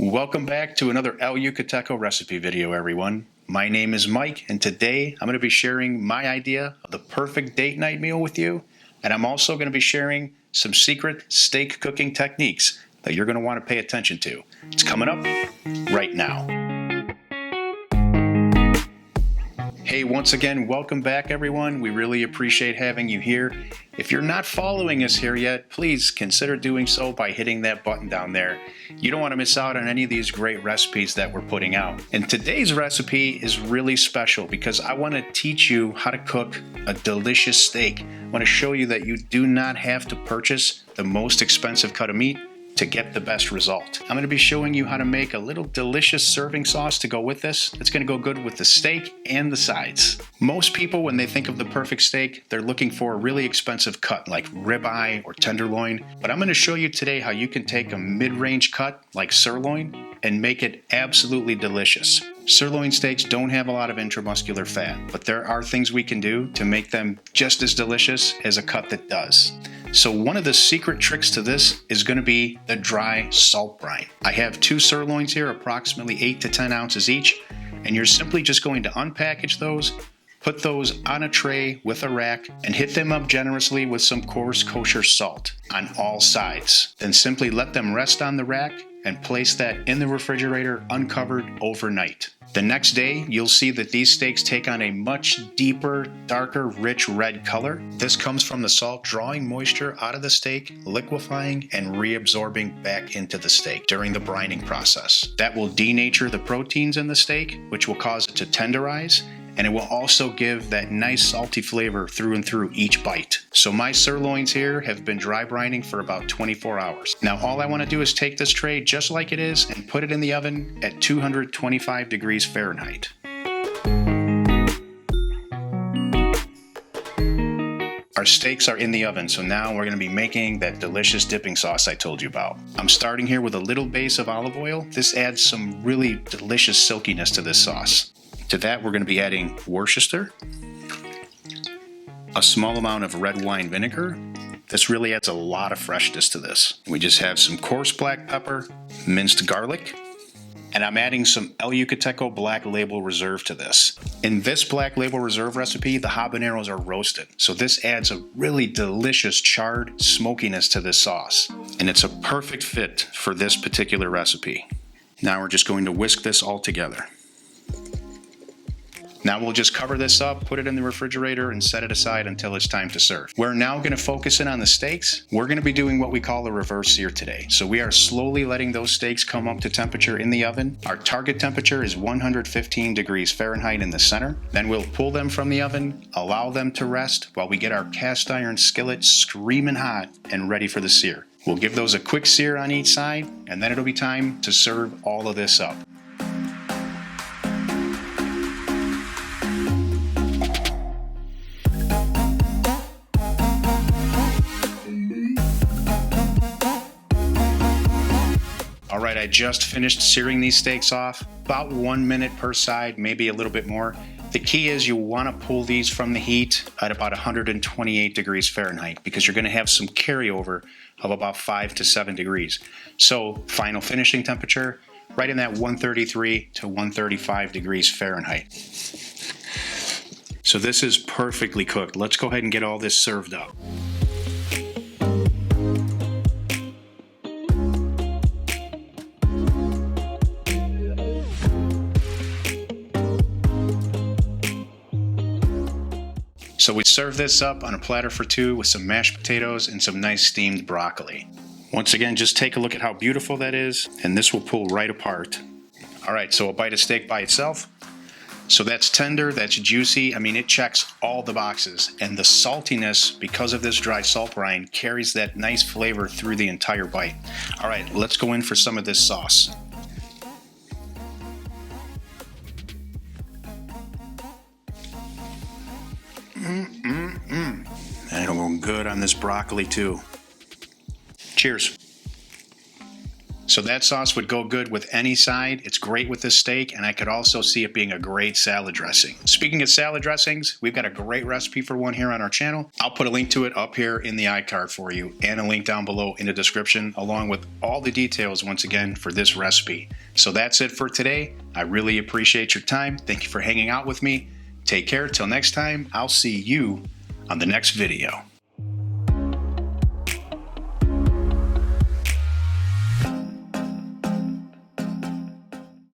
Welcome back to another El Yucateco recipe video, everyone. My name is Mike, and today I'm going to be sharing my idea of the perfect date night meal with you, and I'm also going to be sharing some secret steak cooking techniques that you're going to want to pay attention to. It's coming up right now. Hey, once again, welcome back, everyone. We really appreciate having you here. If you're not following us here yet, please consider doing so by hitting that button down there. You don't want to miss out on any of these great recipes that we're putting out. And today's recipe is really special because I want to teach you how to cook a delicious steak. I want to show you that you do not have to purchase the most expensive cut of meat to get the best result. I'm going to be showing you how to make a little delicious serving sauce to go with this. It's going to go good with the steak and the sides. Most people, when they think of the perfect steak, they're looking for a really expensive cut like ribeye or tenderloin. But I'm going to show you today how you can take a mid-range cut like sirloin and make it absolutely delicious. Sirloin steaks don't have a lot of intramuscular fat, but there are things we can do to make them just as delicious as a cut that does. So one of the secret tricks to this is going to be the dry salt brine. I have 2 sirloins here, approximately 8 to 10 ounces each, and you're simply just going to unpackage those, put those on a tray with a rack, and hit them up generously with some coarse kosher salt on all sides. Then simply let them rest on the rack and place that in the refrigerator uncovered overnight. The next day, you'll see that these steaks take on a much deeper, darker, rich red color. This comes from the salt drawing moisture out of the steak, liquefying, and reabsorbing back into the steak during the brining process. That will denature the proteins in the steak, which will cause it to tenderize, and it will also give that nice salty flavor through and through each bite. So my sirloins here have been dry brining for about 24 hours. Now all I want to do is take this tray just like it is and put it in the oven at 225 degrees Fahrenheit. Our steaks are in the oven, so now we're going to be making that delicious dipping sauce I told you about. I'm starting here with a little base of olive oil. This adds some really delicious silkiness to this sauce. To that, we're going to be adding Worcestershire, a small amount of red wine vinegar. This really adds a lot of freshness to this. We just have some coarse black pepper, minced garlic, and I'm adding some El Yucateco Black Label Reserve to this. In this Black Label Reserve recipe, the habaneros are roasted, so this adds a really delicious charred smokiness to this sauce, and it's a perfect fit for this particular recipe. Now we're just going to whisk this all together. Now we'll just cover this up, put it in the refrigerator, and set it aside until it's time to serve. We're now going to focus in on the steaks. We're going to be doing what we call a reverse sear today. So we are slowly letting those steaks come up to temperature in the oven. Our target temperature is 115 degrees Fahrenheit in the center. Then we'll pull them from the oven, allow them to rest while we get our cast iron skillet screaming hot and ready for the sear. We'll give those a quick sear on each side, and then it'll be time to serve all of this up. Alright, I just finished searing these steaks off, about 1 minute per side, maybe a little bit more. The key is you want to pull these from the heat at about 128 degrees Fahrenheit because you're going to have some carryover of about 5 to 7 degrees. So final finishing temperature, right in that 133 to 135 degrees Fahrenheit. So this is perfectly cooked. Let's go ahead and get all this served up. So we serve this up on a platter for 2 with some mashed potatoes and some nice steamed broccoli. Once again, just take a look at how beautiful that is, and this will pull right apart. Alright, so a bite of steak by itself. So that's tender, that's juicy. I mean, it checks all the boxes. And the saltiness, because of this dry salt brine, carries that nice flavor through the entire bite. Alright, let's go in for some of this sauce. And it'll go good on this broccoli too. Cheers. So that sauce would go good with any side. It's great with this steak, and I could also see it being a great salad dressing. Speaking of salad dressings, we've got a great recipe for one here on our channel. I'll put a link to it up here in the iCard for you, and a link down below in the description, along with all the details once again for this recipe. So that's it for today. I really appreciate your time. Thank you for hanging out with me. Take care. Till next time, I'll see you on the next video.